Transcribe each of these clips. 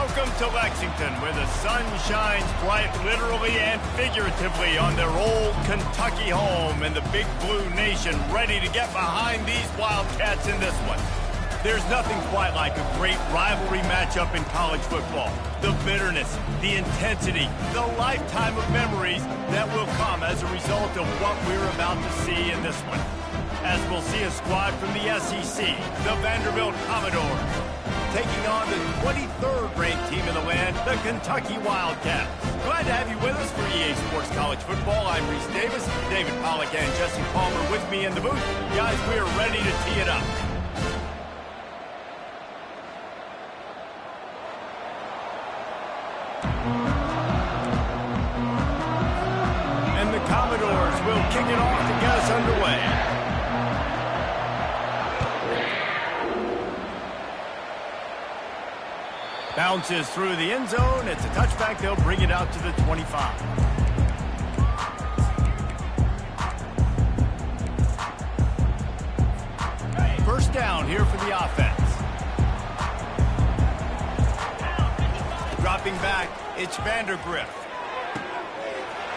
Welcome to Lexington, where the sun shines bright literally and figuratively on their old Kentucky home, and the Big Blue Nation ready to get behind these Wildcats in this one. There's nothing quite like a great rivalry matchup in college football. The bitterness, the intensity, the lifetime of memories that will come as a result of what we're about to see in this one. As we'll see a squad from the SEC, the Vanderbilt Commodores, taking on the 23rd ranked team in the land, the Kentucky Wildcats. Glad to have you with us for EA Sports College Football. I'm Reese Davis, David Pollack and Jesse Palmer with me in the booth. Guys, we are ready to tee it up. And the Commodores will kick it off to get us underway. Bounces through the end zone. It's a touchback. They'll bring it out to the 25. First down here for the offense. Dropping back, it's Vandergrift.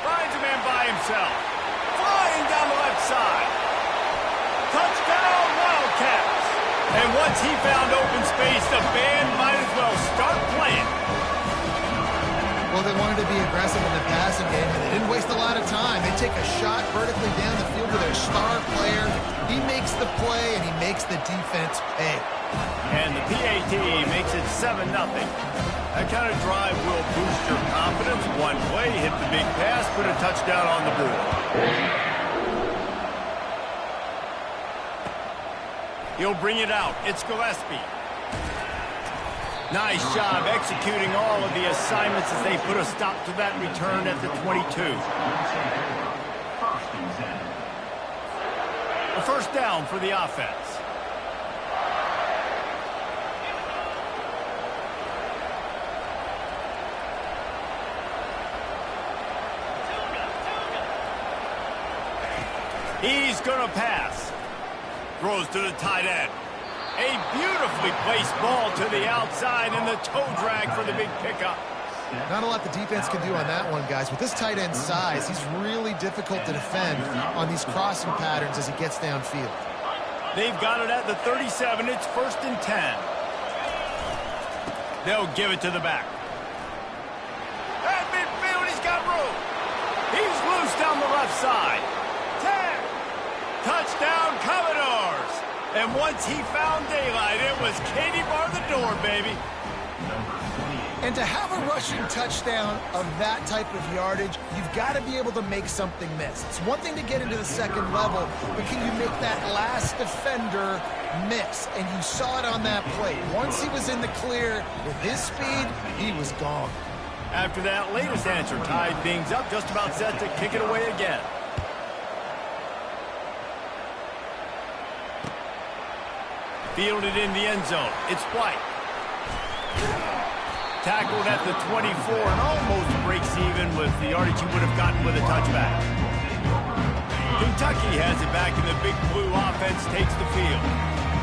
Finds a man by himself. Flying down the left side. Touchdown, Wildcats. And once he found open space, the band might as well start playing. Well, they wanted to be aggressive in the passing game, and they didn't waste a lot of time. They take a shot vertically down the field to their star player. He makes the play, and he makes the defense pay. And the PAT makes it 7-0. That kind of drive will boost your confidence. One play, hit the big pass, put a touchdown on the board. He'll bring it out. It's Gillespie. Nice job executing all of the assignments as they put a stop to that return at the 22. A first down for the offense. He's going to pass. Throws to the tight end. A beautifully placed ball to the outside, and the toe drag for the big pickup. Not a lot the defense can do on that one, guys. With this tight end size, he's really difficult to defend on these crossing patterns as he gets downfield. They've got it at the 37. It's 1st and 10. They'll give it to the back. At midfield, he's got room. He's loose down the left side. 10. Touchdown, Commodores. And once he found daylight, it was Katie bar the door, baby. And to have a rushing touchdown of that type of yardage, you've got to be able to make something miss. It's one thing to get into the second level, but can you make that last defender miss? And you saw it on that play. Once he was in the clear with his speed, he was gone. After that latest answer tied things up, just about set to kick it away again. Fielded in the end zone. It's White. Tackled at the 24 and almost breaks even with the yardage he would have gotten with a touchback. Kentucky has it back, and the Big Blue offense takes the field.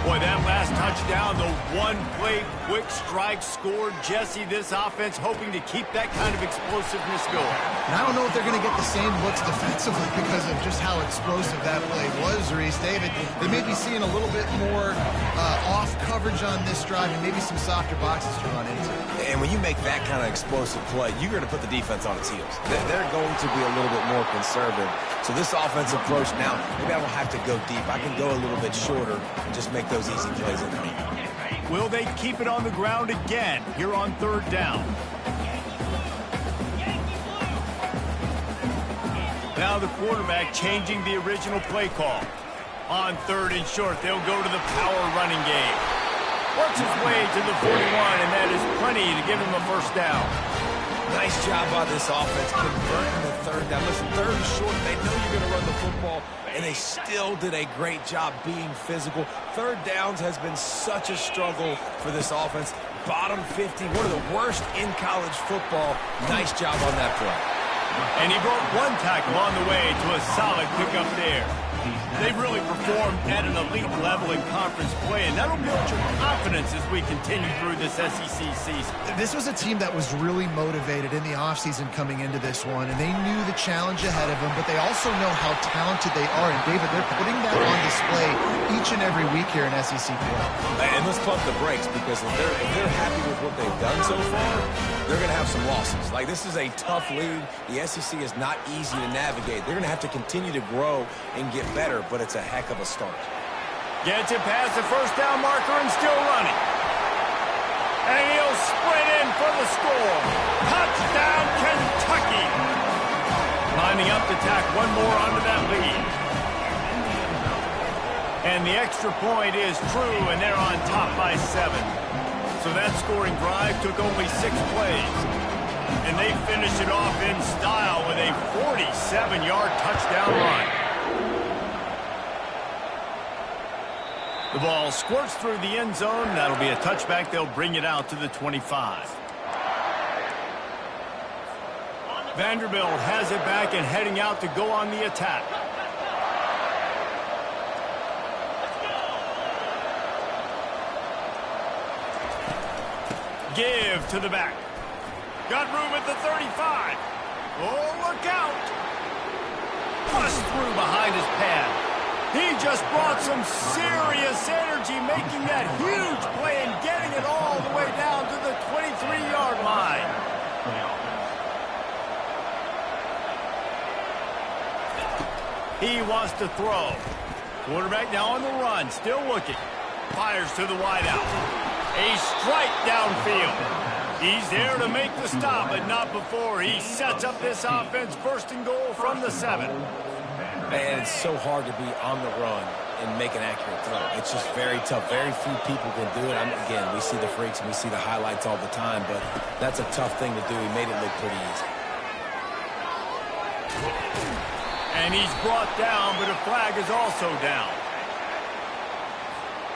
Boy, that last touchdown, the one-play quick strike scored. Jesse, this offense hoping to keep that kind of explosiveness going. And I don't know if they're going to get the same looks defensively because of just how explosive that play was, Reese. David, they may be seeing a little bit more off coverage on this drive and maybe some softer boxes to run into. And when you make that kind of explosive play, you're going to put the defense on its heels. They're going to be a little bit more conservative. So this offensive approach now, maybe I don't have to go deep. I can go a little bit shorter and just make those easy plays in there. Will they keep it on the ground again here on 3rd down? Now the quarterback changing the original play call. On 3rd and short, they'll go to the power running game. Works his way to the 41, and that is plenty to give him a first down. Nice job by this offense converting the 3rd down. Listen, 3rd and short, they know you're going to run the football, and they still did a great job being physical. 3rd downs has been such a struggle for this offense. Bottom 50, one of the worst in college football. Nice job on that play. And he broke one tackle on the way to a solid pickup there. They've really performed at an elite level in conference play, and that'll build your confidence as we continue through this SEC season. This was a team that was really motivated in the offseason coming into this one, and they knew the challenge ahead of them, but they also know how talented they are. And, David, they're putting that on display each and every week here in SEC play. And let's pump the brakes, because if they're happy with what they've done so far, they're going to have some losses. Like, this is a tough league. The SEC is not easy to navigate. They're going to have to continue to grow and get better, but it's a heck of a start. Gets it past the first down marker and still running. And he'll sprint in for the score. Touchdown, Kentucky. Lining up to tack one more onto that lead. And the extra point is true, and they're on top by 7. So that scoring drive took only 6 plays. And they finished it off in style with a 47-yard touchdown run. The ball squirts through the end zone. That'll be a touchback. They'll bring it out to the 25. Vanderbilt has it back and heading out to go on the attack. Give to the back. Got room at the 35. Oh, look out. Bust through behind his pad. He just brought some serious energy, making that huge play and getting it all the way down to the 23-yard line. He wants to throw. Quarterback now on the run, still looking. Fires to the wideout. A strike downfield. He's there to make the stop, but not before he sets up this offense first and goal from the 7. Man, it's so hard to be on the run and make an accurate throw. It's just very tough. Very few people can do it. Again, we see the freaks and we see the highlights all the time, but that's a tough thing to do. He made it look pretty easy. And he's brought down, but a flag is also down.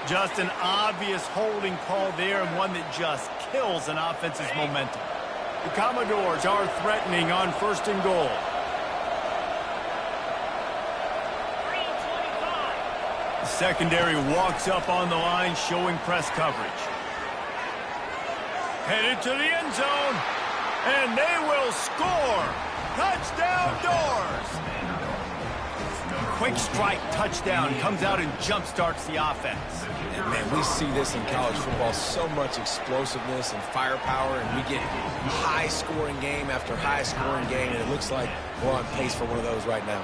Just an obvious holding call there, and one that just kills an offense's momentum. The Commodores are threatening on first and goal. The secondary walks up on the line, showing press coverage. Headed to the end zone, and they will score. Touchdown, Doors! Quick strike touchdown comes out and jump-starts the offense. And man, we see this in college football, so much explosiveness and firepower, and we get high-scoring game after high-scoring game, and it looks like we're on pace for one of those right now.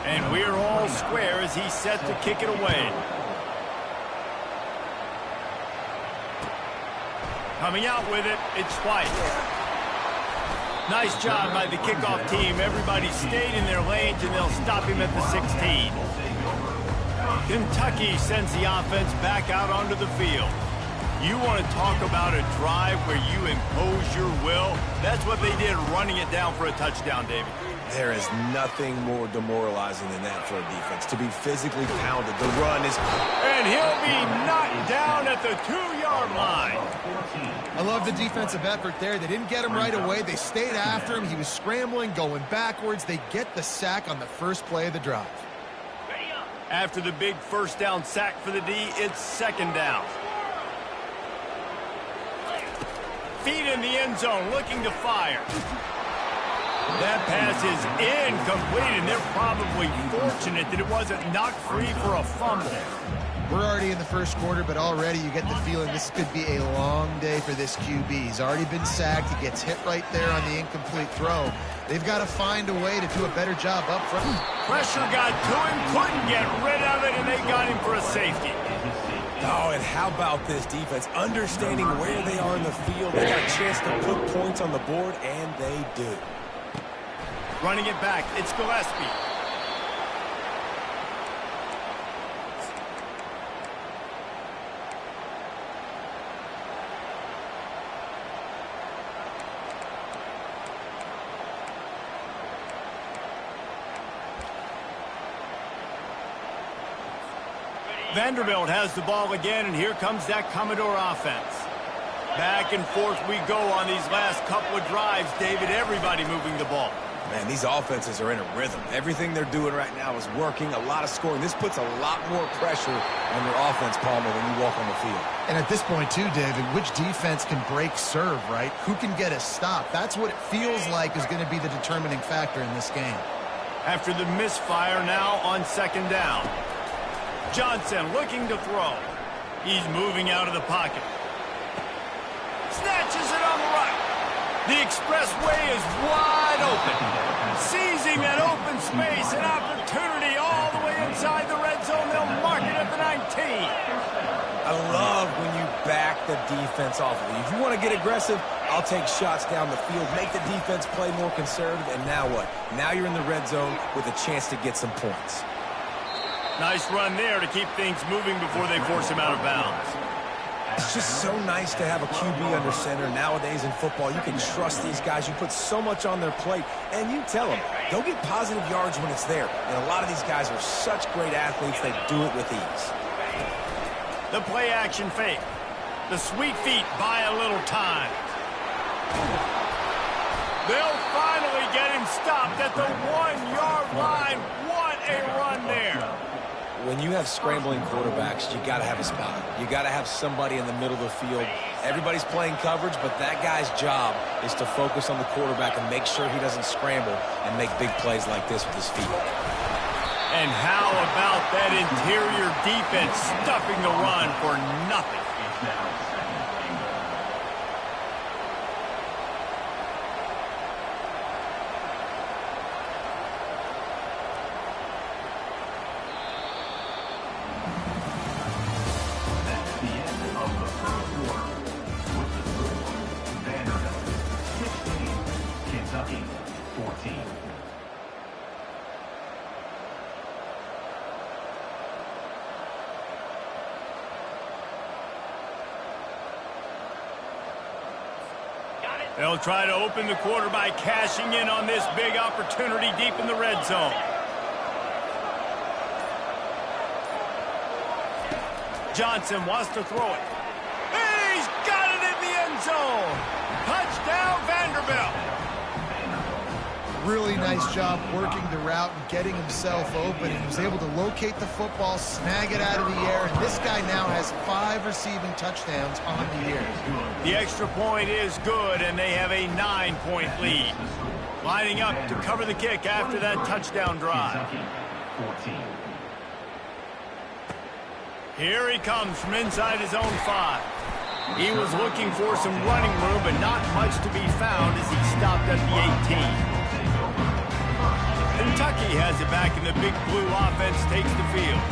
And we're all square as he's set to kick it away. Coming out with it, it's White. Nice job by the kickoff team. Everybody stayed in their lanes, and they'll stop him at the 16. Kentucky sends the offense back out onto the field. You want to talk about a drive where you impose your will? That's what they did, running it down for a touchdown, David. There is nothing more demoralizing than that for a defense. To be physically pounded, the run is... And he'll be knocked down at the 2-yard line. I love the defensive effort there. They didn't get him right away. They stayed after him. He was scrambling, going backwards. They get the sack on the first play of the drive. After the big first down sack for the D, it's second down. Feet in the end zone, looking to fire. That pass is incomplete, and they're probably fortunate that it wasn't knocked free for a fumble. We're already in the first quarter, but already you get the feeling this could be a long day for this QB. He's already been sacked. He gets hit right there on the incomplete throw. They've got to find a way to do a better job up front. Pressure got to him, couldn't get rid of it, and they got him for a safety. Oh, and how about this defense? Understanding where they are in the field. They got a chance to put points on the board, and they do. Running it back, it's Gillespie. Vanderbilt has the ball again, and here comes that Commodore offense. Back and forth we go on these last couple of drives, David. Everybody moving the ball. Man, these offenses are in a rhythm. Everything they're doing right now is working, a lot of scoring. This puts a lot more pressure on your offense, Palmer, when you walk on the field. And at this point, too, David, which defense can break serve, right? Who can get a stop? That's what it feels like is going to be the determining factor in this game. After the misfire, now on second down. Johnson looking to throw. He's moving out of the pocket. Snatches it on the right. The expressway is wide open. Seizing that open space, an opportunity all the way inside the red zone. They'll mark it at the 19. I love when you back the defense off of you. If you want to get aggressive, I'll take shots down the field, make the defense play more conservative, and now what? Now you're in the red zone with a chance to get some points. Nice run there to keep things moving before they force him out of bounds. It's just so nice to have a QB under center. Nowadays in football, you can trust these guys. You put so much on their plate, and you tell them, go get positive yards when it's there. And a lot of these guys are such great athletes, they do it with ease. The play-action fake. The sweet feet buy a little time. They'll finally get him stopped at the 1-yard line. What a run there. When you have scrambling quarterbacks, you got to have a spot. You got to have somebody in the middle of the field. Everybody's playing coverage, but that guy's job is to focus on the quarterback and make sure he doesn't scramble and make big plays like this with his feet. And how about that interior defense stuffing the run for nothing? They'll try to open the quarter by cashing in on this big opportunity deep in the red zone. Johnson wants to throw it. He's got it in the end zone. Touchdown, Vanderbilt. Really nice job working the route and getting himself open. He was able to locate the football, snag it out of the air, and this guy now has 5 receiving touchdowns on the year. The extra point is good, and they have a 9-point lead. Lining up to cover the kick after that touchdown drive. Here he comes from inside his own 5. He was looking for some running room, but not much to be found as he stopped at the 18. Kentucky has it back, and the big blue offense takes the field.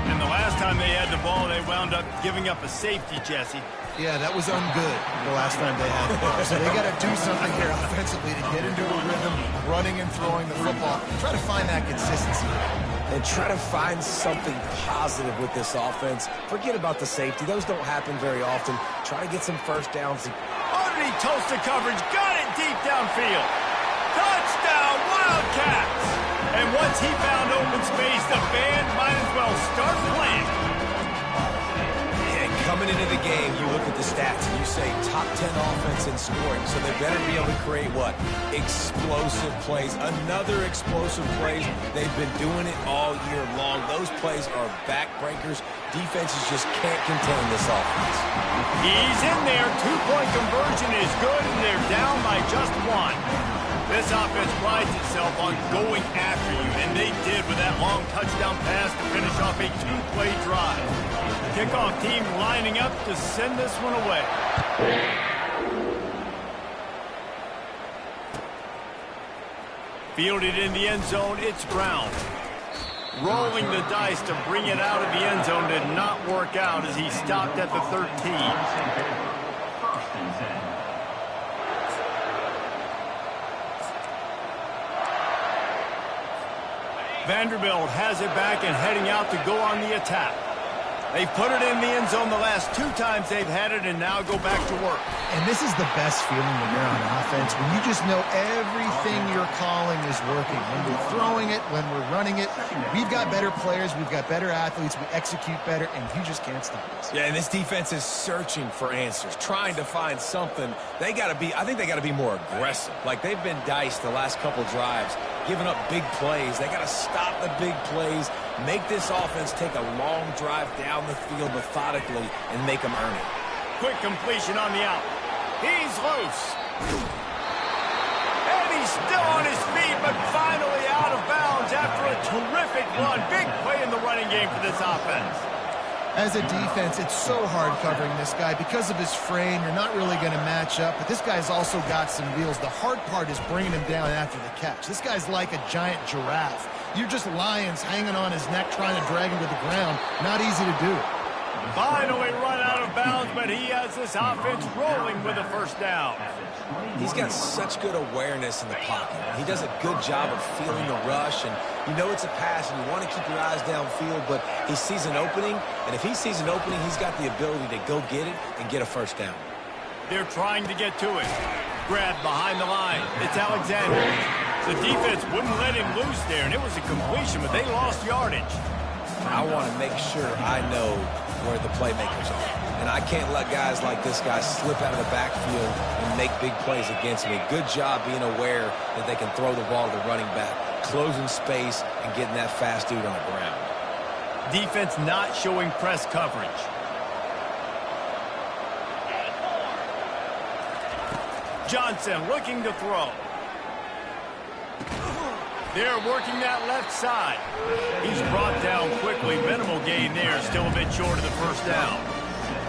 And the last time they had the ball, they wound up giving up a safety, Jesse. Yeah, that was ungood the last time they had the ball. So they got to do something here offensively to get into a rhythm, running and throwing the football. Try to find that consistency. And try to find something positive with this offense. Forget about the safety. Those don't happen very often. Try to get some first downs. Underneath toasted coverage, got it deep downfield. Touchdown, Wildcats! And once he found open space, the band might as well start playing. And coming into the game, you look at the stats and you say top 10 offense in scoring, so they better be able to create what? Explosive plays. Another explosive plays. They've been doing it all year long. Those plays are backbreakers. Defenses just can't contain this offense. He's in there. 2-point conversion is good, and they're down by just 1. This offense prides itself on going after you, and they did with that long touchdown pass to finish off a 2-play drive. The kickoff team lining up to send this one away. Fielded in the end zone, it's Brown. Rolling the dice to bring it out of the end zone did not work out as he stopped at the 13. Vanderbilt has it back and heading out to go on the attack. They've put it in the end zone the last 2 times they've had it and now go back to work. And this is the best feeling when you're on offense, when you just know everything you're calling is is working. When we're throwing it, when we're running it, we've got better players, we've got better athletes, we execute better, and you just can't stop us. Yeah, and this defense is searching for answers, trying to find something. I think they got to be more aggressive. Like, they've been diced the last couple drives, giving up big plays. They got to stop the big plays, make this offense take a long drive down the field methodically, and make them earn it. Quick completion on the out. He's loose. And he's still on his feet, but finally out of bounds after a terrific run. Big play in the running game for this offense. As a defense, it's so hard covering this guy. Because of his frame, you're not really going to match up, but this guy's also got some wheels. The hard part is bringing him down after the catch. This guy's like a giant giraffe. You're just lions hanging on his neck trying to drag him to the ground. Not easy to do. Finally run out of bounds, but he has this offense rolling with a first down. He's got such good awareness in the pocket. He does a good job of feeling the rush, and you know it's a pass, and you want to keep your eyes downfield, but he sees an opening, and if he sees an opening, he's got the ability to go get it and get a first down. They're trying to get to it. Grab behind the line. It's Alexander. The defense wouldn't let him loose there, and it was a completion, but they lost yardage. I want to make sure I know where the playmakers are. And I can't let guys like this guy slip out of the backfield and make big plays against me. Good job being aware that they can throw the ball to the running back, closing space, and getting that fast dude on the ground. Defense not showing press coverage. Johnson looking to throw. They're working that left side. He's brought down quickly. Minimal gain there. Still a bit short of the first down.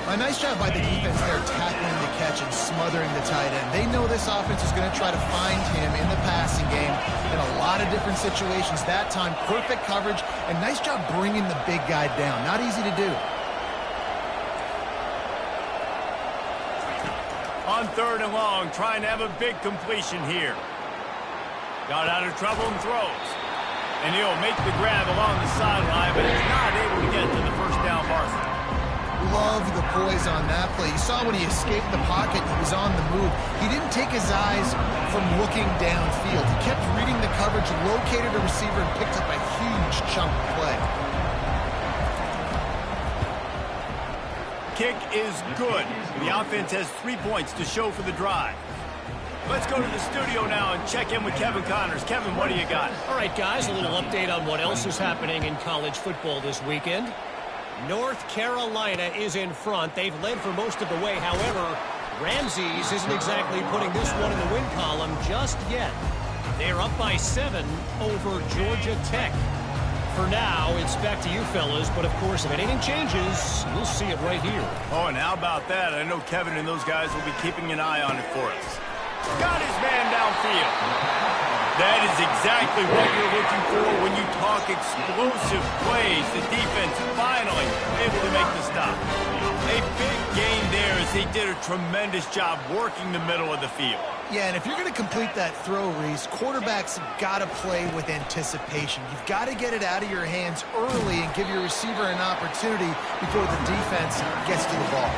A nice job by the defense there tackling the catch and smothering the tight end. They know this offense is going to try to find him in the passing game in a lot of different situations. That time, perfect coverage, and nice job bringing the big guy down. Not easy to do. On 3rd and long, trying to have a big completion here. Got out of trouble and throws. And he'll make the grab along the sideline, but he's not able to get to the first down marker. Love the poise on that play. You saw when he escaped the pocket, he was on the move. He didn't take his eyes from looking downfield. He kept reading the coverage, located a receiver, and picked up a huge chunk of play. Kick is good. The offense has 3 points to show for the drive. Let's go to the studio now and check in with Kevin Connors. Kevin, what do you got? All right, guys, a little update on what else is happening in college football this weekend. North Carolina is in front. They've led for most of the way. However, Ramses isn't exactly putting this one in the win column just yet. They're up by 7 over Georgia Tech. For now, it's back to you fellas, but of course, if anything changes, you'll see it right here. Oh, and how about that? I know Kevin and those guys will be keeping an eye on it for us. Got his man downfield. That is exactly what you're looking for when you talk explosive plays. The defense finally able to make the stop. A big gain there as they did a tremendous job working the middle of the field. Yeah, and if you're going to complete that throw, Reese, quarterbacks have got to play with anticipation. You've got to get it out of your hands early and give your receiver an opportunity before the defense gets to the ball.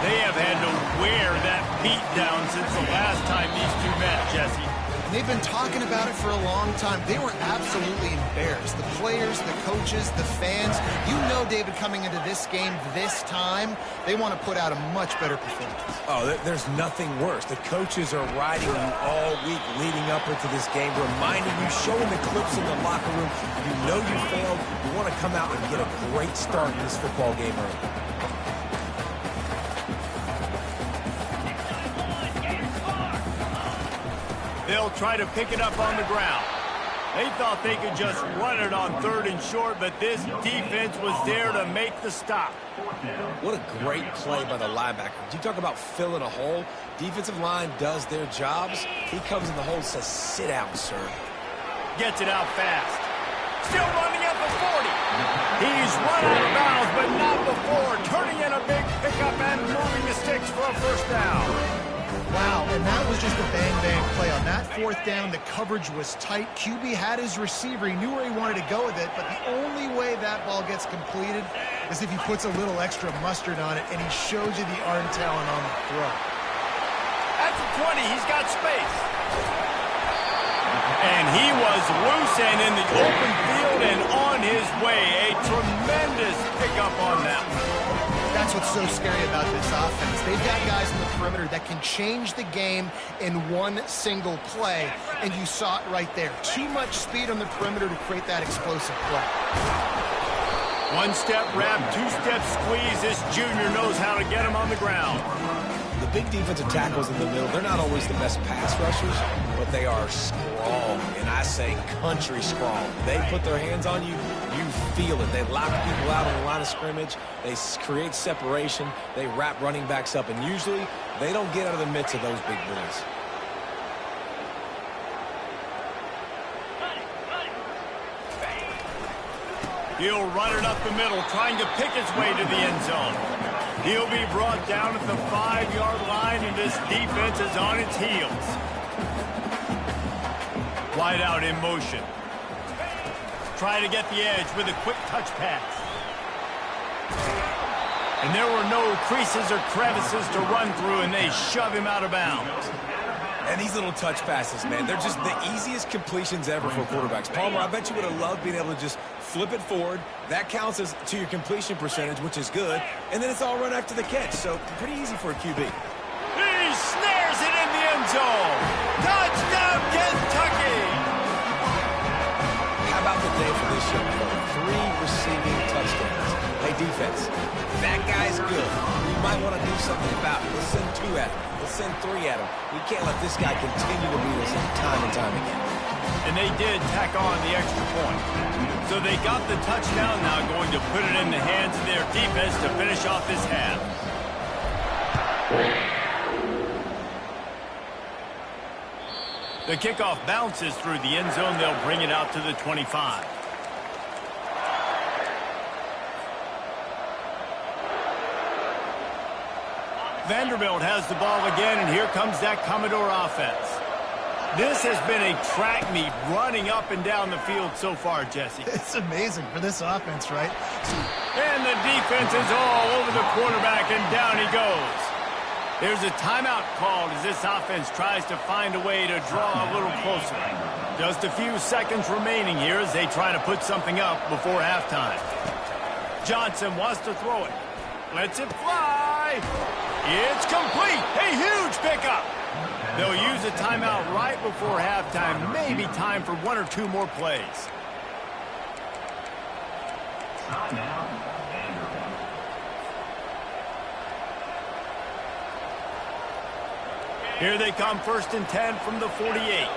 They have had to wear that beat down since the last time these two met, Jesse. And they've been talking about it for a long time. They were absolutely embarrassed. The players, the coaches, the fans. You know, David, coming into this game this time, they want to put out a much better performance. Oh, there's nothing worse. The coaches are riding you all week leading up into this game, reminding you, showing the clips in the locker room. You know you failed. You want to come out and get a great start in this football game early. They'll try to pick it up on the ground. They thought they could just run it on 3rd and short, but this defense was there to make the stop. What a great play by the linebacker. You talk about filling a hole. Defensive line does their jobs. He comes in the hole and says, sit down, sir. Gets it out fast. Still running at the 40. He's run out of bounds, but not before. Turning in a big pickup and moving the sticks for a first down. Wow, and that was just a bang-bang play. On that 4th down, the coverage was tight. QB had his receiver. He knew where he wanted to go with it, but the only way that ball gets completed is if he puts a little extra mustard on it, and he shows you the arm talent on the throw. At the 20, he's got space. And he was loose and in the open field and on his way. A tremendous pickup on that one. That's what's so scary about this offense. They've got guys in the perimeter that can change the game in one single play, and you saw it right there. Too much speed on the perimeter to create that explosive play. One-step wrap, two-step squeeze. This junior knows how to get him on the ground. The big defensive tackles in the middle, they're not always the best pass rushers, but they are strong, and I say country strong. They put their hands on you, you feel it. They lock people out on the line of scrimmage. They create separation. They wrap running backs up, and usually they don't get out of the midst of those big boys. He'll run it up the middle, trying to pick his way to the end zone. He'll be brought down at the 5-yard line, and this defense is on its heels. Wide out in motion. Try to get the edge with a quick touch pass. And there were no creases or crevices to run through, and they shove him out of bounds. And these little touch passes, man, they're just the easiest completions ever for quarterbacks. Palmer, I bet you would have loved being able to just flip it forward. That counts as to your completion percentage, which is good. And then it's all run after the catch, so pretty easy for a QB. He snares it in the end zone. Touchdown, Kentucky! How about the day for this young fella? 3 receiving touchdowns. Hey, defense, that guy's good. We might want to do something about it. Let's send 2 at him. Let's send 3 at him. We can't let this guy continue to beat us time and time again. And they did tack on the extra point. So they got the touchdown, now going to put it in the hands of their defense to finish off this half. The kickoff bounces through the end zone. They'll bring it out to the 25. Vanderbilt has the ball again, and here comes that Commodore offense. This has been a track meet running up and down the field so far, Jesse. It's amazing for this offense, right? And the defense is all over the quarterback, and down he goes. There's a timeout called as this offense tries to find a way to draw a little closer. Just a few seconds remaining here as they try to put something up before halftime. Johnson wants to throw it. Lets it fly. It's complete. A huge pickup. They'll use a timeout right before halftime. Maybe time for 1 or 2 more plays. Here they come, 1st and 10 from the 48.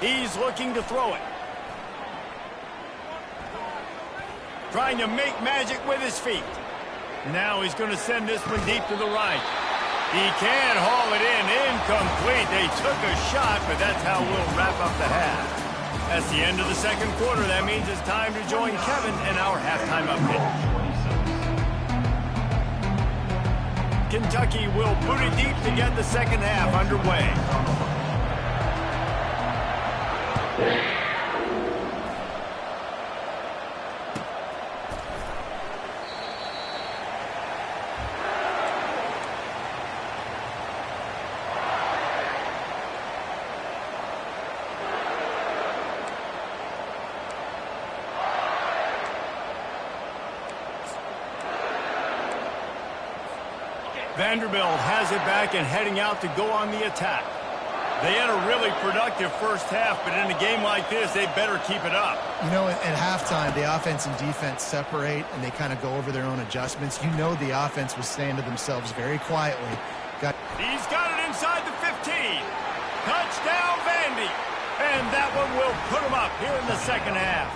He's looking to throw it. Trying to make magic with his feet. Now he's going to send this one deep to the right. He can't haul it in. Incomplete. They took a shot, but that's how we'll wrap up the half. That's the end of the second quarter. That means it's time to join Kevin and our halftime update. Kentucky will put it deep to get the second half underway. Vanderbilt has it back and heading out to go on the attack. They had a really productive first half, but in a game like this, they better keep it up. You know, at halftime, the offense and defense separate, and they kind of go over their own adjustments. You know the offense was saying to themselves very quietly. He's got it inside the 15. Touchdown, Vandy. And that one will put him up here in the second half.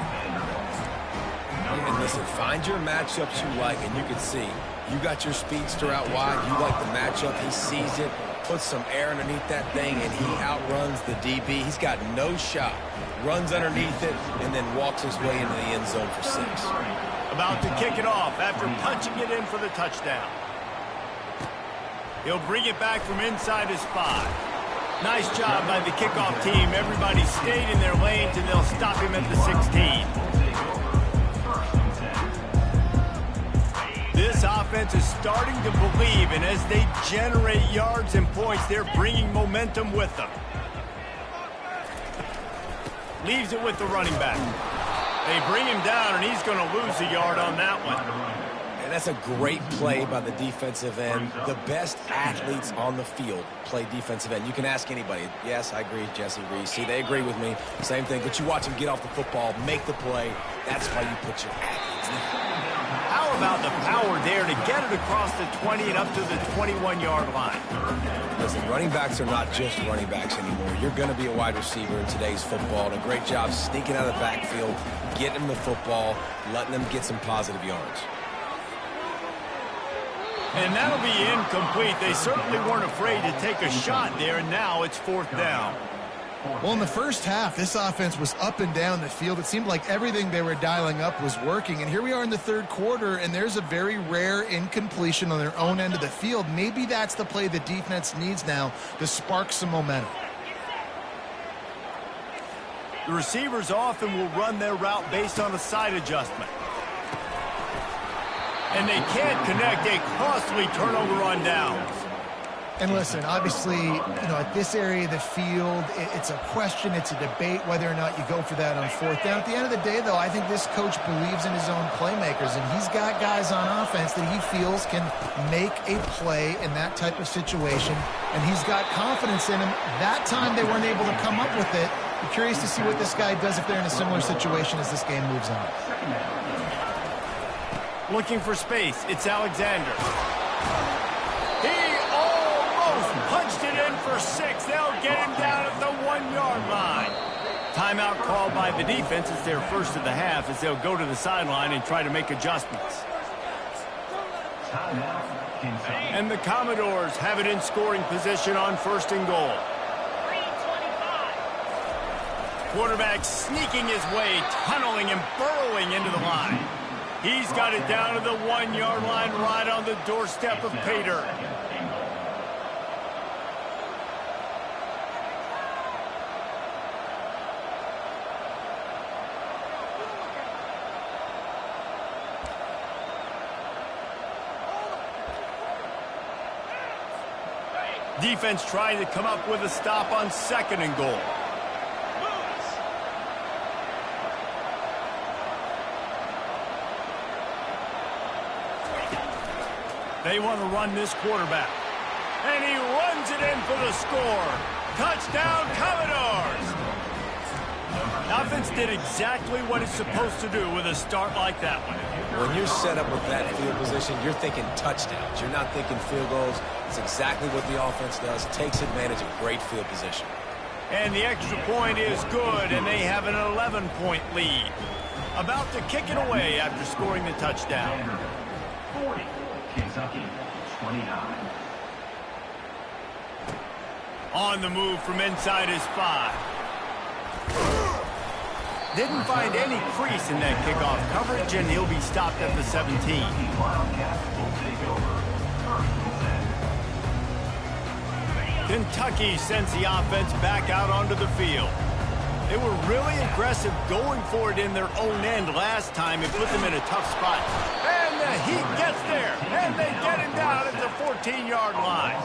And listen, find your matchups you like, and you can see you got your speedster out wide. You like the matchup. He sees it, puts some air underneath that thing, and he outruns the DB. He's got no shot. Runs underneath it, and then walks his way into the end zone for 6. About to kick it off after punching it in for the touchdown. He'll bring it back from inside his 5. Nice job by the kickoff team. Everybody stayed in their lanes, and they'll stop him at the 16. This offense is starting to believe, and as they generate yards and points, they're bringing momentum with them. Leaves it with the running back. They bring him down, and he's going to lose a yard on that one. And that's a great play by the defensive end. The best athletes on the field play defensive end. You can ask anybody. Yes, I agree. Jesse agrees. See, they agree with me. Same thing. But you watch them get off the football, make the play. That's why you put your athletes there. How about the power there to get it across the 20 and up to the 21-yard line? Listen, running backs are not just running backs anymore. You're going to be a wide receiver in today's football. And a great job sneaking out of the backfield, getting them the football, letting them get some positive yards. And that'll be incomplete. They certainly weren't afraid to take a shot there, and now it's 4th down. Well, in the first half, this offense was up and down the field. It seemed like everything they were dialing up was working. And here we are in the third quarter, and there's a very rare incompletion on their own end of the field. Maybe that's the play the defense needs now to spark some momentum. The receivers often will run their route based on a side adjustment. And they can't connect, a costly turnover on downs. And listen, obviously, at this area of the field, it's a question, it's a debate whether or not you go for that on 4th down. At the end of the day, though, I think this coach believes in his own playmakers, and he's got guys on offense that he feels can make a play in that type of situation, and he's got confidence in him. That time they weren't able to come up with it. I'm curious to see what this guy does if they're in a similar situation as this game moves on. Looking for space. It's Alexander. He almost punched it in for 6. They'll get him down at the 1-yard line. Timeout called by the defense. It's their first of the half as they'll go to the sideline and try to make adjustments. And the Commodores have it in scoring position on 1st and goal. Quarterback sneaking his way, tunneling and burrowing into the line. He's got it down to the 1-yard line right on the doorstep of pay dirt. Defense trying to come up with a stop on 2nd and goal. They want to run this quarterback. And he runs it in for the score. Touchdown, Commodores! Offense did exactly what it's supposed to do with a start like that one. When you're set up with that field position, you're thinking touchdowns. You're not thinking field goals. It's exactly what the offense does. Takes advantage of great field position. And the extra point is good, and they have an 11-point lead. About to kick it away after scoring the touchdown. 40. Kentucky, 29. On the move from inside his 5. Didn't find any crease in that kickoff coverage, and he'll be stopped at the 17. Kentucky sends the offense back out onto the field. They were really aggressive going for it in their own end last time and put them in a tough spot. And the Heat gets there, and they get him down at the 14-yard line.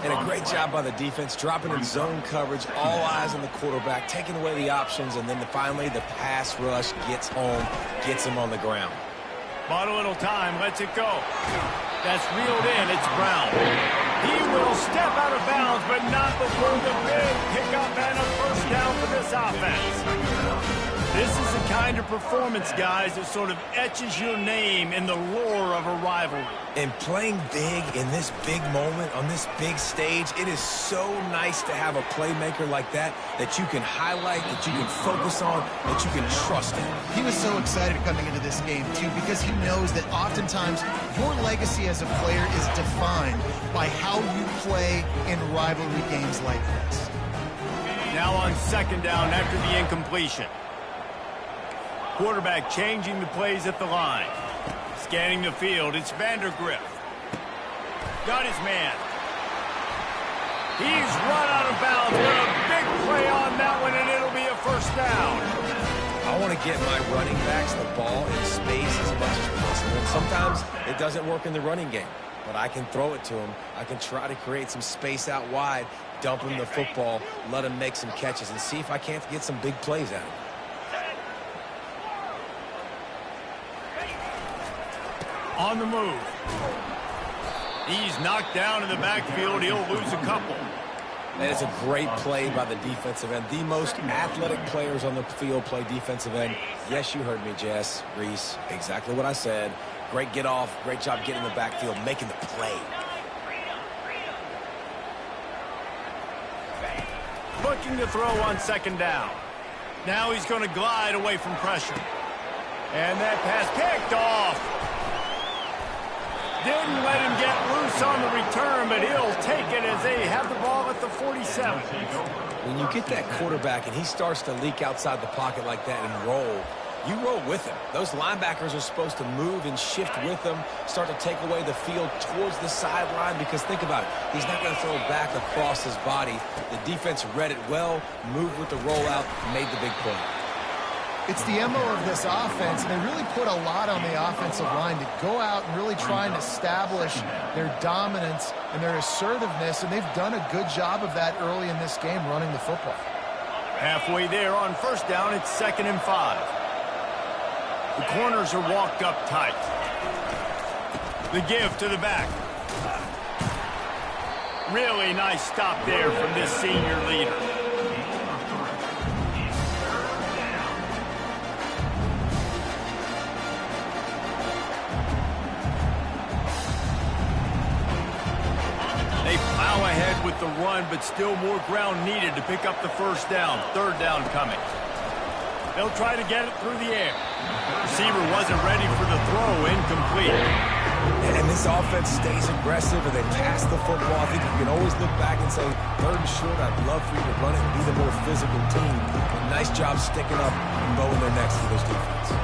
And a great job by the defense, dropping in zone coverage, all eyes on the quarterback, taking away the options, and then finally the pass rush gets home, gets him on the ground. Bought a little time, lets it go. That's reeled in, it's Brown. He will step out of bounds, but not before the big pickup and a first down for this offense. This is the kind of performance, guys, that sort of etches your name in the lore of a rivalry. And playing big in this big moment, on this big stage, it is so nice to have a playmaker like that you can highlight, that you can focus on, that you can trust in. He was so excited coming into this game, too, because he knows that oftentimes your legacy as a player is defined by how you play in rivalry games like this. Now on 2nd down after the incompletion. Quarterback changing the plays at the line. Scanning the field, it's Vandergrift. Got his man. He's run of bounds. What a big play on that one, and it'll be a first down. I want to get my running backs the ball in space as much as possible. And sometimes it doesn't work in the running game, but I can throw it to him. I can try to create some space out wide, dump him the football, let him make some catches, and see if I can't get some big plays out of him. On the move. He's knocked down in the backfield. He'll lose a couple. That is a great play by the defensive end. The most athletic players on the field play defensive end. Yes, you heard me, Jess, Reese. Exactly what I said. Great get off. Great job getting in the backfield, making the play. Looking to throw on second down. Now he's going to glide away from pressure. And that pass picked off. Didn't let him get loose on the return, but he'll take it as they have the ball at the 47. When you get that quarterback and he starts to leak outside the pocket like that and roll, you roll with him. Those linebackers are supposed to move and shift with him, start to take away the field towards the sideline, because think about it. He's not going to throw back across his body. The defense read it well, moved with the rollout, made the big play. It's the MO of this offense, and they really put a lot on the offensive line to go out and really try and establish their dominance and their assertiveness, and they've done a good job of that early in this game, running the football. Halfway there on first down, it's 2nd and 5. The corners are walked up tight. The give to the back. Really nice stop there from this senior leader. They plow ahead with the run, but still more ground needed to pick up the first down. 3rd down coming. They'll try to get it through the air. Receiver wasn't ready for the throw, incomplete. And this offense stays aggressive, and they pass the football. I think you can always look back and say, 3rd and short, I'd love for you to run it and be the more physical team. But nice job sticking up and bowing their necks to this defense.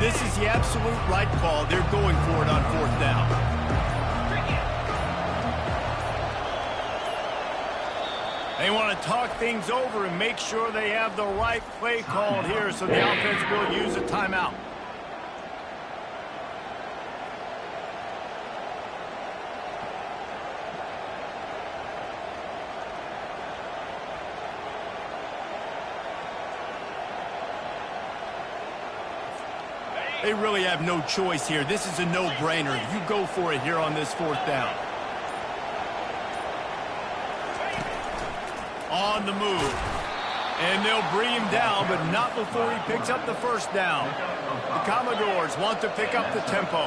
This is the absolute right call. They're going for it on 4th down. They want to talk things over and make sure they have the right play called here, so the offense will use a timeout. They really have no choice here. This is a no-brainer. You go for it here on this 4th down. On the move. And they'll bring him down, but not before he picks up the first down. The Commodores want to pick up the tempo.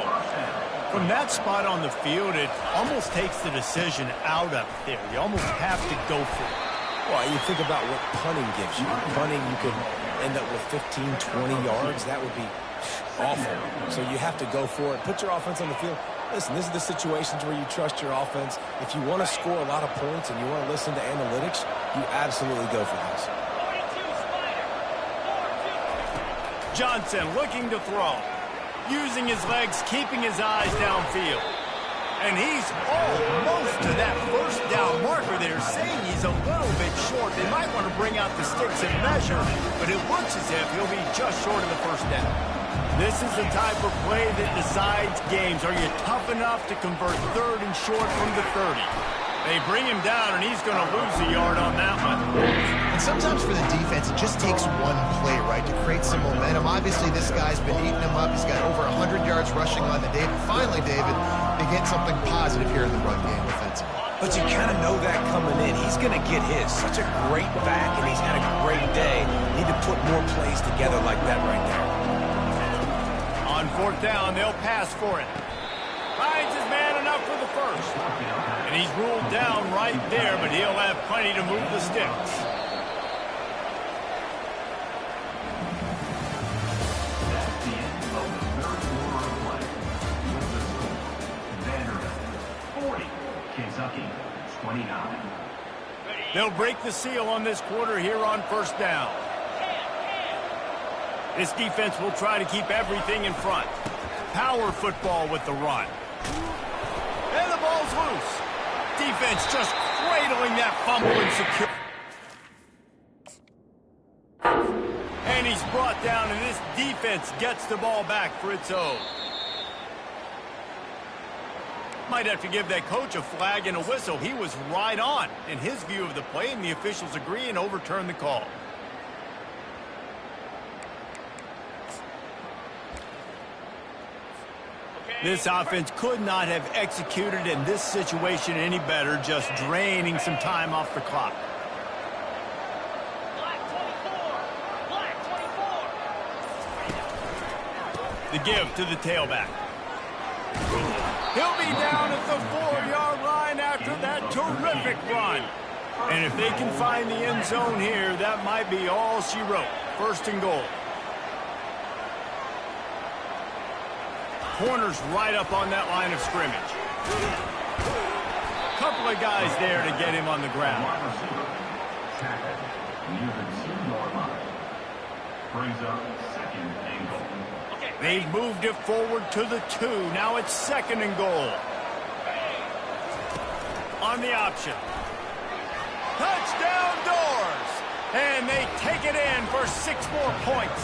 From that spot on the field, it almost takes the decision out of there. You almost have to go for it. Well, you think about what punting gives you. Punting, you could end up with 15, 20 yards. That would be awful. So you have to go for it. Put your offense on the field. Listen, this is the situations where you trust your offense. If you want to score a lot of points and you want to listen to analytics, you absolutely go for this. Johnson looking to throw. Using his legs, keeping his eyes downfield. And he's almost to that first down marker there, saying he's a little bit short. They might want to bring out the sticks and measure, but it looks as if he'll be just short of the first down. This is the type of play that decides games. Are you tough enough to convert 3rd and short from the 30? They bring him down, and he's going to lose a yard on that one. And sometimes for the defense, it just takes one play, right, to create some momentum. Obviously, this guy's been eating him up. He's got over 100 yards rushing on the day. But finally, David, they get something positive here in the run game offensively. But you kind of know that coming in. He's going to get his. Such a great back, and he's had a great day. Need to put more plays together like that right there. On 4th down, they'll pass for it. Finds his man enough for the first. And he's ruled down right there, but he'll have plenty to move the sticks. That's the end of the 3rd quarter of play. Vanderbilt, 40, Kentucky. They'll break the seal on this quarter here on first down. This defense will try to keep everything in front. Power football with the run. And the ball's loose. Defense just cradling that fumble and secure. And he's brought down, and this defense gets the ball back for its own. Might have to give that coach a flag and a whistle. He was right on in his view of the play, and the officials agree and overturn the call. This offense could not have executed in this situation any better, just draining some time off the clock. The give to the tailback. He'll be down at the 4-yard line after that terrific run. And if they can find the end zone here, that might be all she wrote. First and goal. Corner's right up on that line of scrimmage. Couple of guys there to get him on the ground. Tackled near the 2-yard line. Brings up second and goal. They've moved it forward to the 2. Now it's second and goal. On the option. Touchdown Doors! And they take it in for 6 more points.